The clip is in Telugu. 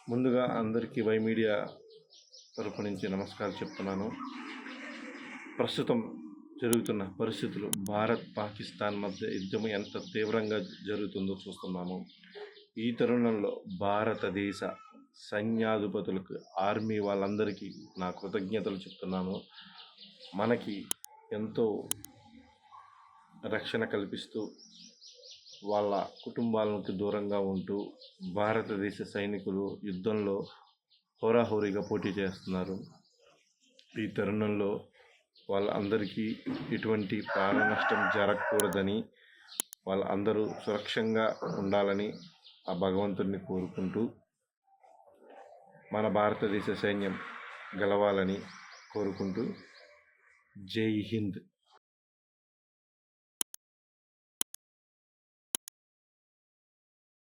ముందుగా అందరికీ వై మీడియా తరపు నుంచి నమస్కారం చెప్తున్నాను. ప్రస్తుతం జరుగుతున్న పరిస్థితులు, భారత్ పాకిస్తాన్ మధ్య యుద్ధం ఎంత తీవ్రంగా జరుగుతుందో చూస్తున్నాము. ఈ తరుణంలో భారతదేశ సైన్యాధిపతులకు, ఆర్మీ వాళ్ళందరికీ నా కృతజ్ఞతలు చెప్తున్నాను. మనకి ఎంతో రక్షణ కల్పిస్తూ వాళ్ళ కుటుంబాలకు దూరంగా ఉంటూ భారతదేశ సైనికులు యుద్ధంలో హోరాహోరీగా పోటీ చేస్తున్నారు. ఈ తరుణంలో వాళ్ళందరికీ ఎటువంటి ప్రాణ నష్టం జరగకూడదని, వాళ్ళందరూ సురక్షంగా ఉండాలని ఆ భగవంతుడిని కోరుకుంటూ మన భారతదేశ సైన్యం గెలవాలని కోరుకుంటూ జై హింద్.